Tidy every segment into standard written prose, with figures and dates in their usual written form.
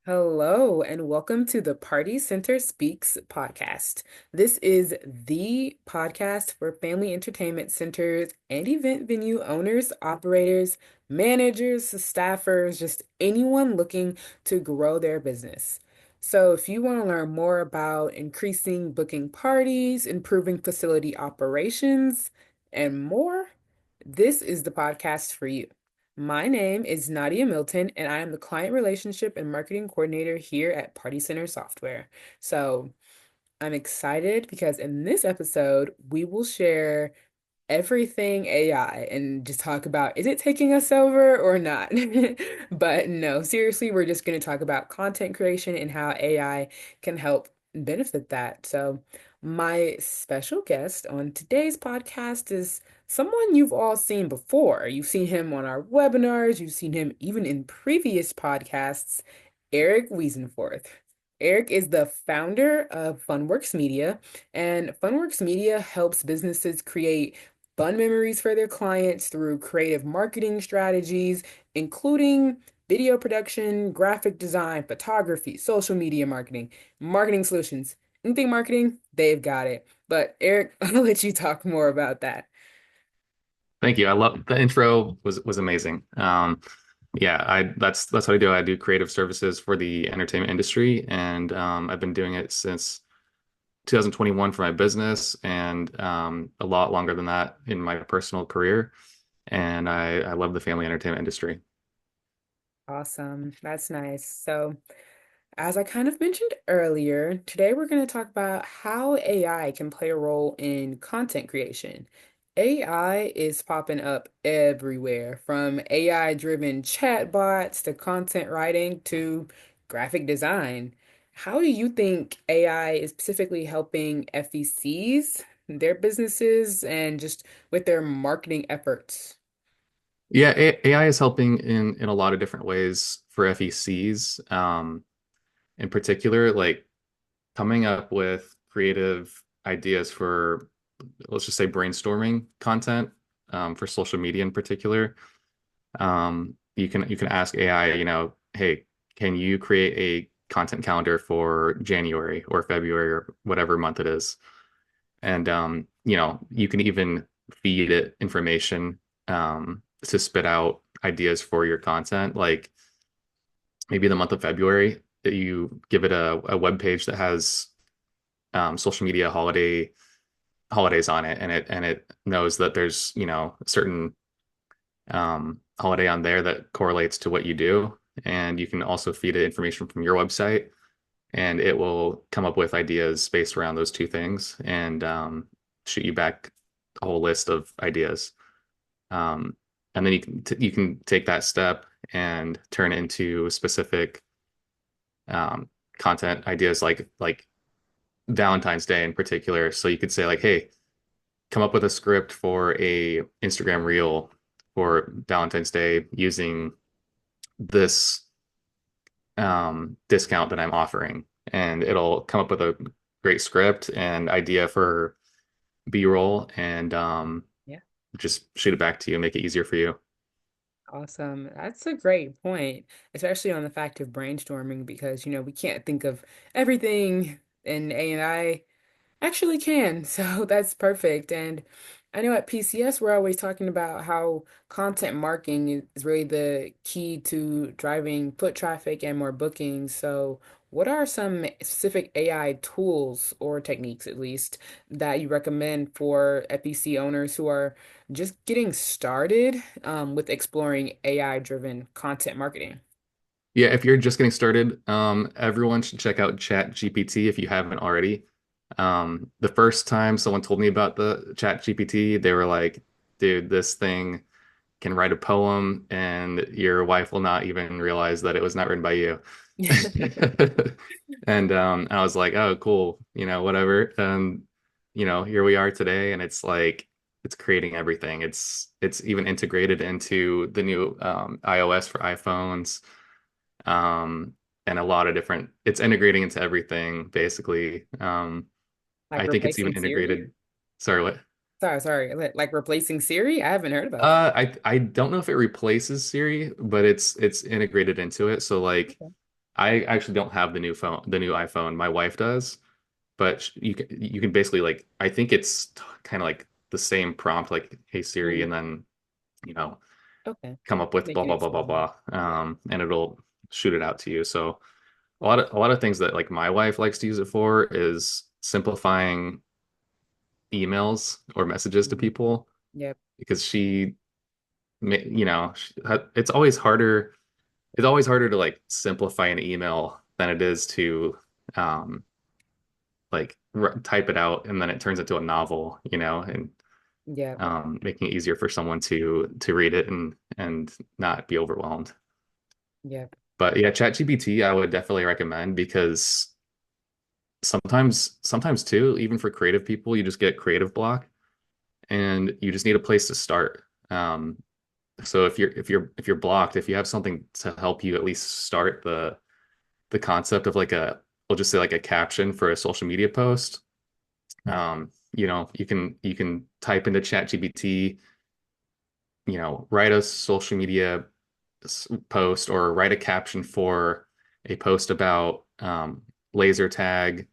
Hello, and welcome to the Party Center Speaks podcast. This is the podcast for family entertainment centers and event venue owners, operators, managers, staffers, just anyone looking to grow their business. So, if you want to learn more about increasing booking parties, improving facility operations, and more, this is the podcast for you. My name is Nydia Milton, and I am the Client Relationship and Marketing Coordinator here at Party Center Software. So I'm excited because in this episode, we will share everything AI and just talk about is it taking us over or not? But no, seriously, we're just going to talk about content creation and how AI can help benefit that. So, my special guest on today's podcast is someone you've all seen before. You've seen him on our webinars, you've seen him even in previous podcasts, Erik Weasenforth. Erik is the founder of Funworks Media, and Funworks Media helps businesses create fun memories for their clients through creative marketing strategies, including video production, graphic design, photography, social media marketing, marketing solutions. Anything marketing, they've got it. But Erik, I'll let you talk more about that. Thank you. I love the intro was amazing. Yeah, that's what I do. I do creative services for the entertainment industry, and I've been doing it since 2021 for my business, and a lot longer than that in my personal career. And I love the family entertainment industry. Awesome. That's nice. So, as I kind of mentioned earlier, today we're going to talk about how AI can play a role in content creation. AI is popping up everywhere, from AI-driven chatbots to content writing to graphic design. How do you think AI is specifically helping FECs, their businesses, and just with their marketing efforts? Yeah, AI is helping in a lot of different ways for FECs, in particular, like coming up with creative ideas for, let's just say, brainstorming content, for social media in particular. You can ask AI, hey, can you create a content calendar for January or February or whatever month it is? And you can even feed it information to spit out ideas for your content. Like maybe the month of February, that you give it a web page that has social media holidays on it, and it knows that there's a certain holiday on there that correlates to what you do. And you can also feed it information from your website, and it will come up with ideas based around those two things, and shoot you back a whole list of ideas. Um, and then you can take that step and turn it into specific content ideas, like Valentine's Day in particular. So you could say like, hey, come up with a script for a Instagram reel for Valentine's Day using this discount that I'm offering. And it'll come up with a great script and idea for B-roll, and Yeah. just shoot it back to you and make it easier for you. Awesome. That's a great point, especially on the fact of brainstorming because, we can't think of everything in AI actually can. So that's perfect. And I know at PCS, we're always talking about how content marketing is really the key to driving foot traffic and more bookings. So, what are some specific AI tools or techniques, at least, that you recommend for FEC owners who are just getting started with exploring AI-driven content marketing? Yeah, if you're just getting started, everyone should check out Chat GPT if you haven't already. The first time someone told me about the Chat GPT, they were like, dude, this thing can write a poem and your wife will not even realize that it was not written by you. And I was like, oh, cool, whatever. And here we are today, and it's like it's creating everything. It's even integrated into the new iOS for iPhones, and a lot of different. It's integrating into everything basically. Like I think it's even replacing Siri? integrated. Sorry, what? Sorry. Like replacing Siri? I haven't heard about that. I don't know if it replaces Siri, but it's integrated into it. So like Okay. I actually don't have the new iPhone. My wife does, but you can basically like I think it's kind of like the same prompt like Hey Siri, and Mm, then you know okay. come up with blah Making blah it blah blah smaller. blah, Yeah. and it'll shoot it out to you. So a lot of things that like my wife likes to use it for is simplifying emails or messages to Mm, people yep. because it's always harder. It's always harder to like simplify an email than it is to um, like type it out and then it turns into a novel, and Yep. making it easier for someone to read it and not be overwhelmed. Yep. But yeah, ChatGPT I would definitely recommend because sometimes too, even for creative people, you just get creative block and you just need a place to start. So if you're blocked, if you have something to help you at least start the concept of like we'll just say like a caption for a social media post, you can type into ChatGPT, write a social media post or write a caption for a post about laser tag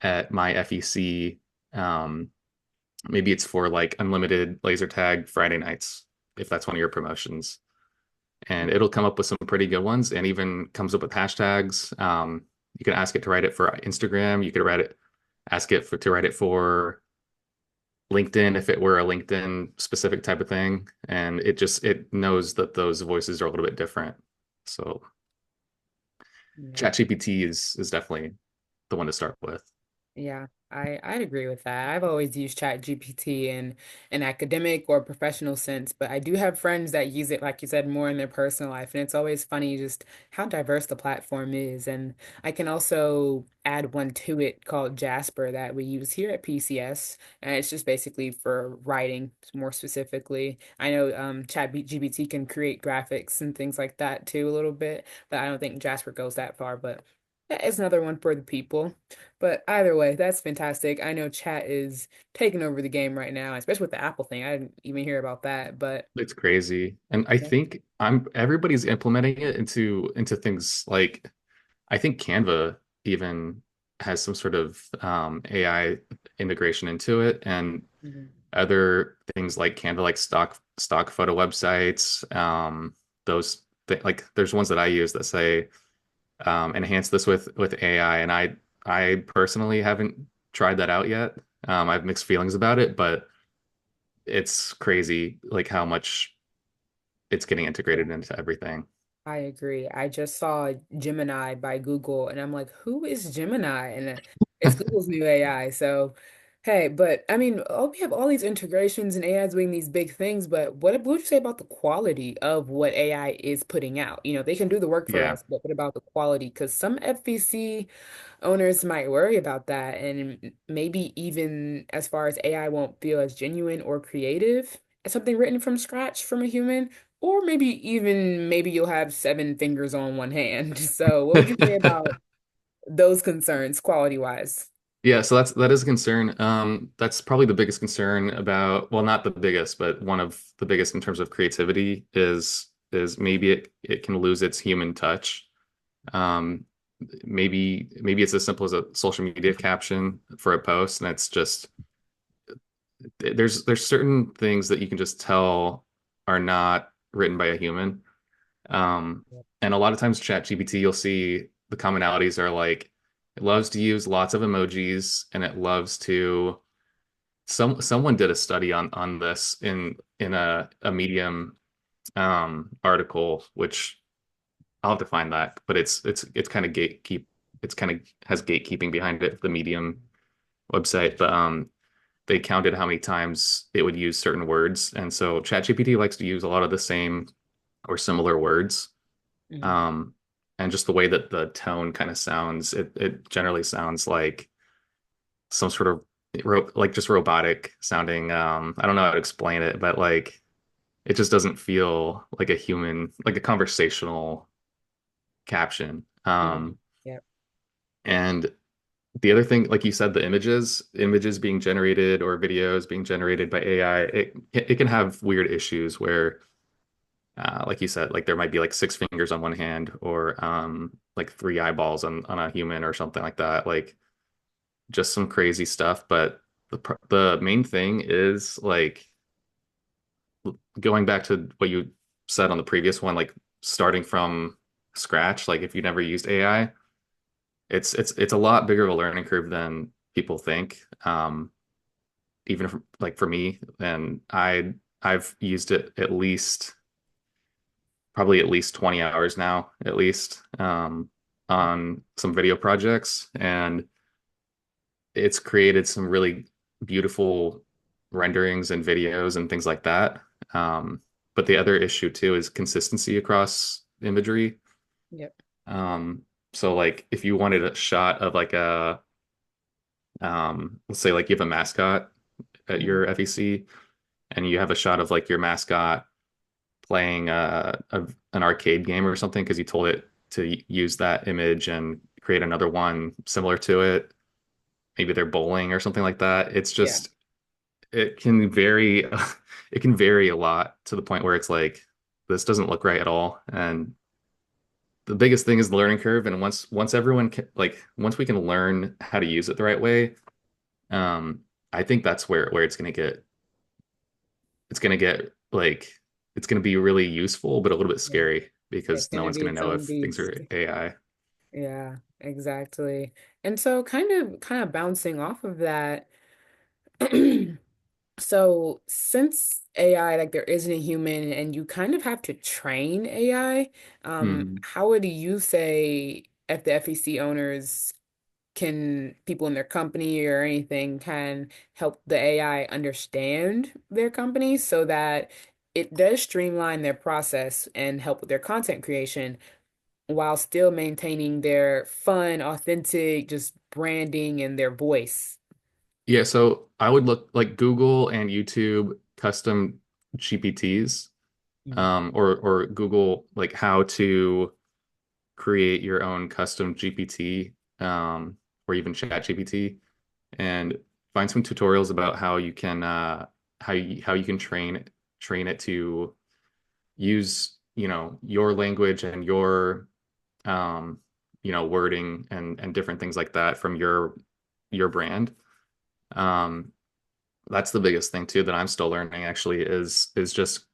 at my FEC. Um, Maybe it's for like unlimited laser tag Friday nights, if that's one of your promotions. And Mm, it'll come up with some pretty good ones and even comes up with hashtags. You can ask it to write it for Instagram. You could ask it to write it for LinkedIn if it were a LinkedIn specific type of thing. And it knows that those voices are a little bit different. So yeah. ChatGPT is definitely the one to start with. Yeah, I'd agree with that. I've always used ChatGPT in an academic or professional sense, but I do have friends that use it, like you said, more in their personal life. And it's always funny just how diverse the platform is. And I can also add one to it called Jasper that we use here at PCS. And it's just basically for writing more specifically. I know ChatGPT can create graphics and things like that too a little bit, but I don't think Jasper goes that far. But that is another one for the people. But either way, that's fantastic. I know chat is taking over the game right now, especially with the Apple thing. I didn't even hear about that, but It's crazy. And I yeah. think I'm everybody's implementing it into things like I think Canva even has some sort of AI integration into it, and Mhm. other things like Canva, like stock photo websites. Those like there's ones that I use that say enhance this with AI, and I personally haven't tried that out yet. I have mixed feelings about it, but it's crazy like how much it's getting integrated into everything. I agree. I just saw Gemini by Google, and I'm like, who is Gemini? And it's Google's new AI. So, hey, but I mean, we have all these integrations and AI is doing these big things, but what would you say about the quality of what AI is putting out? They can do the work for Yeah. us, but what about the quality? Because some FVC owners might worry about that, and maybe even as far as AI won't feel as genuine or creative as something written from scratch from a human. Or maybe you'll have seven fingers on one hand. So what would you say about those concerns quality wise? Yeah, so that is a concern. That's probably the biggest concern about, well, not the biggest, but one of the biggest in terms of creativity is maybe it can lose its human touch. Um, maybe it's as simple as a social media caption for a post, and it's just there's certain things that you can just tell are not written by a human. And a lot of times ChatGPT, you'll see the commonalities are like it loves to use lots of emojis and it loves to someone did a study on this in a Medium article, which I'll have to find that, but it's kind of it's kind of has gatekeeping behind it, the Medium website. But they counted how many times it would use certain words. And so ChatGPT likes to use a lot of the same or similar words. Mhm. Um, and just the way that the tone kind of sounds, it generally sounds like some sort of like just robotic sounding. I don't know how to explain it, but like it just doesn't feel like a human, like a conversational caption. Mhm. Yep. And the other thing, like you said, the images being generated or videos being generated by AI, it can have weird issues where Like you said, like there might be like six fingers on one hand or like three eyeballs on a human or something like that. Like just some crazy stuff. But the main thing is like going back to what you said on the previous one, like starting from scratch. Like if you never used AI, it's a lot bigger of a learning curve than people think. Even if, like for me, and I've used it at least probably at least 20 hours now, at least, on some video projects. And it's created some really beautiful renderings and videos and things like that. But the other issue too is consistency across imagery. Yep. So like if you wanted a shot of like let's say like you have a mascot at Mhm. your FEC and you have a shot of like your mascot playing an arcade game or something because you told it to use that image and create another one similar to it. Maybe they're bowling or something like that. It's Yeah. just it can vary it can vary a lot to the point where it's like this doesn't look right at all. And the biggest thing is the learning curve. And once everyone can, like once we can learn how to use it the right way, um, I think that's where it's gonna get like it's gonna be really useful, but a little bit Yeah. scary It's because no gonna one's be gonna its know own if things beast. are AI. Yeah, exactly. And so kind of bouncing off of that, so since AI, like there isn't a human and you kind of have to train AI, Hmm. how would you say if the FEC owners can people in their company or anything can help the AI understand their company so that it does streamline their process and help with their content creation while still maintaining their fun, authentic, just branding and their voice. Yeah, so I would look like Google and YouTube custom GPTs, Mhm. or Google like how to create your own custom GPT, or even Chat GPT, and find some tutorials about how you can how you can train it to use your language and your um, wording and different things like that from your brand. Um, that's the biggest thing too that I'm still learning actually is just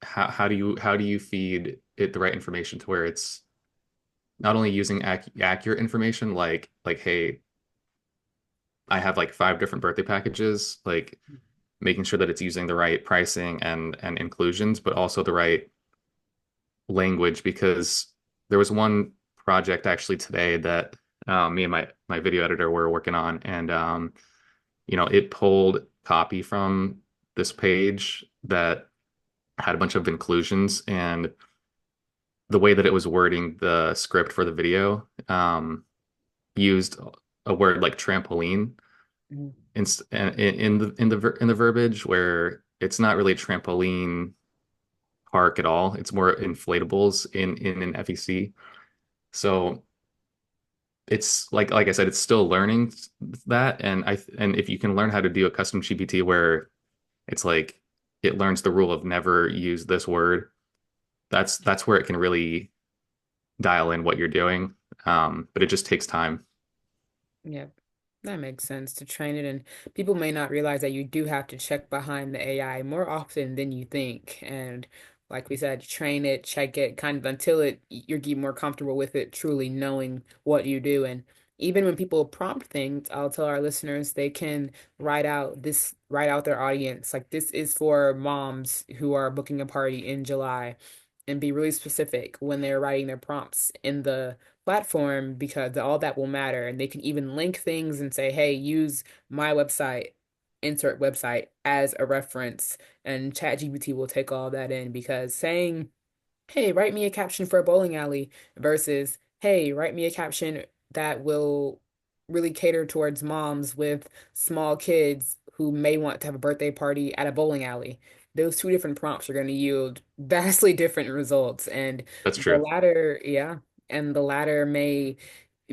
how do you feed it the right information to where it's not only using accurate information like hey, I have like five different birthday packages, like making sure that it's using the right pricing and inclusions, but also the right language because there was one project actually today that me and my video editor were working on, and it pulled copy from this page that had a bunch of inclusions, and the way that it was wording the script for the video used a word like trampoline Mhm. in the verbiage where it's not really a trampoline park at all. It's more inflatables in an FEC. So it's like I said, it's still learning that, and if you can learn how to do a custom GPT where it's like it learns the rule of never use this word, that's where it can really dial in what you're doing. But it just takes time. Yeah, that makes sense to train it. And people may not realize that you do have to check behind the AI more often than you think. And like we said, train it, check it kind of until you're getting more comfortable with it, truly knowing what you do. And even when people prompt things, I'll tell our listeners they can write out their audience. Like this is for moms who are booking a party in July and be really specific when they're writing their prompts in the platform because all that will matter. And they can even link things and say, hey, use my website, insert website as a reference. And ChatGPT will take all that in because saying, hey, write me a caption for a bowling alley versus, hey, write me a caption that will really cater towards moms with small kids who may want to have a birthday party at a bowling alley. Those two different prompts are going to yield vastly different results. And That's the true. latter, yeah, and the latter may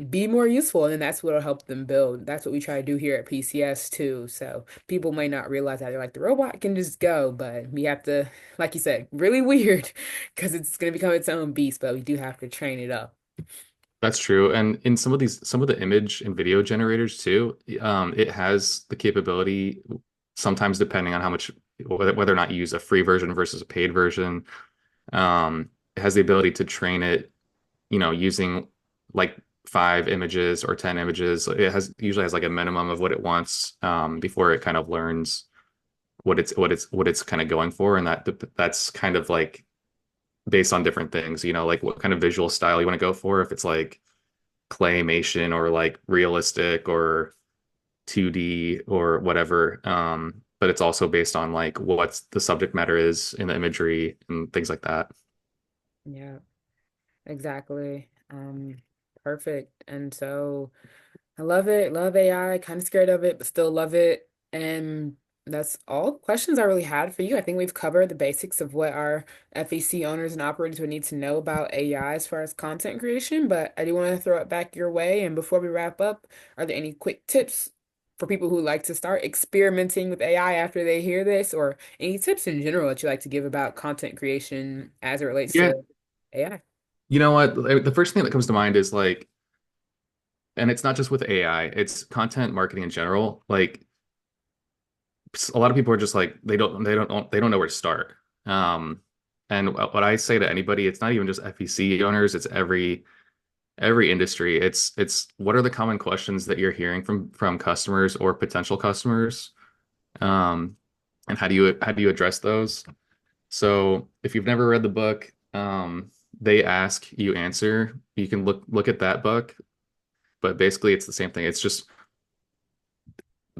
be more useful, and then that's what'll help them build. That's what we try to do here at PCS too. So people may not realize that they're like the robot can just go, but we have to, like you said, really weird because it's going to become its own beast, but we do have to train it up. That's true. And in some of the image and video generators too, it has the capability, sometimes depending on how much, whether or not you use a free version versus a paid version, it has the ability to train it, using like 5 images or 10 images. It has usually has like a minimum of what it wants, before it kind of learns what it's kind of going for. And that's kind of like based on different things, like what kind of visual style you want to go for. If it's like claymation or like realistic or 2D or whatever. But it's also based on like what the subject matter is in the imagery and things like that. Yeah, exactly. Perfect. And so I love it. Love AI. Kind of scared of it, but still love it. And that's all the questions I really had for you. I think we've covered the basics of what our FEC owners and operators would need to know about AI as far as content creation. But I do want to throw it back your way. And before we wrap up, are there any quick tips for people who like to start experimenting with AI after they hear this, or any tips in general that you like to give about content creation as it relates Yeah, to AI? you know what? The first thing that comes to mind is like, and it's not just with AI, it's content marketing in general. Like a lot of people are just like they don't know where to start. Um, and what I say to anybody, it's not even just FEC owners, it's every industry. It's what are the common questions that you're hearing from customers or potential customers? Um, and how do you address those? So if you've never read the book, they ask, you answer. You can look at that book, but basically it's the same thing. It's just,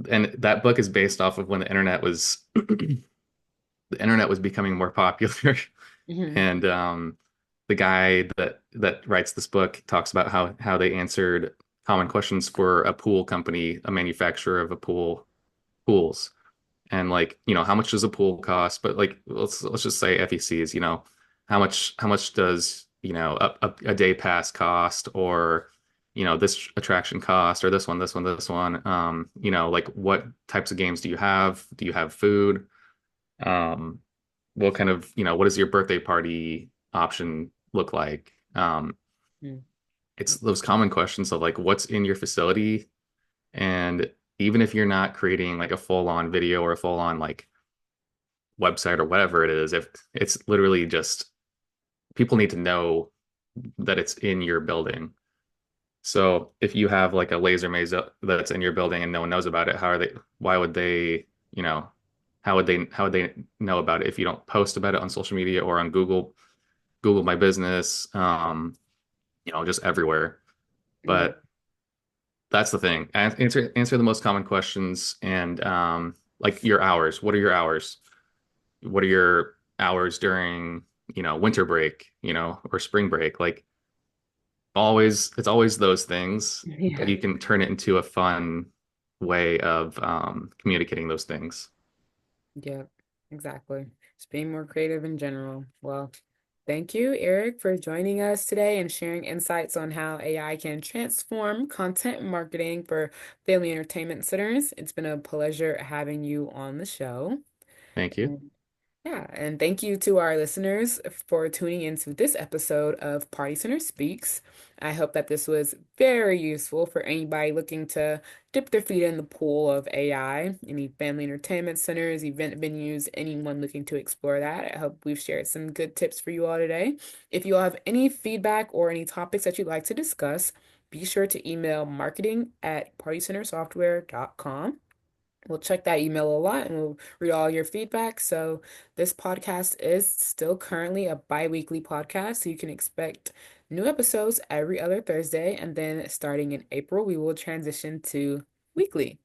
and that book is based off of when the internet was the internet was becoming more popular. Hmm. And the guy that writes this book talks about how they answered common questions for a pool company, a manufacturer of pools. And like, how much does a pool cost? But like, let's just say FECs, how much does, a day pass cost, or, this attraction cost, or this one. Like what types of games do you have? Do you have food? Um, what kind of, what does your birthday party option look like? It's those common questions of like what's in your facility. And even if you're not creating like a full-on video or a full-on like website or whatever it is, if it's literally just people need to know that it's in your building. So if you have like a laser maze that's in your building and no one knows about it, why would they, how would they know about it if you don't post about it on social media or on Google My Business, just everywhere. Yeah. But that's the thing. Answer the most common questions, and like your hours. What are your hours? What are your hours during, winter break, or spring break? Like it's always those things, but Yeah. you can turn it into a fun way of communicating those things. Yep, exactly. Just being more creative in general. Well, thank you, Erik, for joining us today and sharing insights on how AI can transform content marketing for family entertainment centers. It's been a pleasure having you on the show. Thank you. Yeah, and thank you to our listeners for tuning into this episode of Party Center Speaks. I hope that this was very useful for anybody looking to dip their feet in the pool of AI, any family entertainment centers, event venues, anyone looking to explore that. I hope we've shared some good tips for you all today. If you all have any feedback or any topics that you'd like to discuss, be sure to email marketing@partycentersoftware.com. We'll check that email a lot and we'll read all your feedback. So, this podcast is still currently a bi-weekly podcast, so you can expect new episodes every other Thursday. And then starting in April, we will transition to weekly.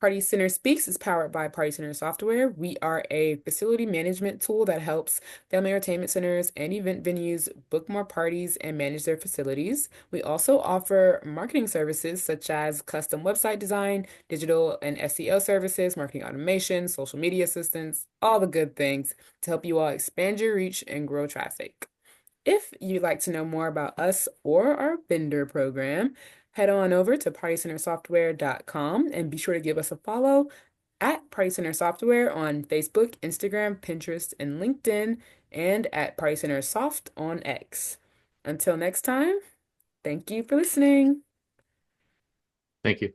Party Center Speaks is powered by Party Center Software. We are a facility management tool that helps family entertainment centers and event venues book more parties and manage their facilities. We also offer marketing services such as custom website design, digital and SEO services, marketing automation, social media assistance, all the good things to help you all expand your reach and grow traffic. If you'd like to know more about us or our vendor program, head on over to partycentersoftware.com and be sure to give us a follow at Party Center Software on Facebook, Instagram, Pinterest, and LinkedIn, and at Party Center Soft on X. Until next time, thank you for listening. Thank you.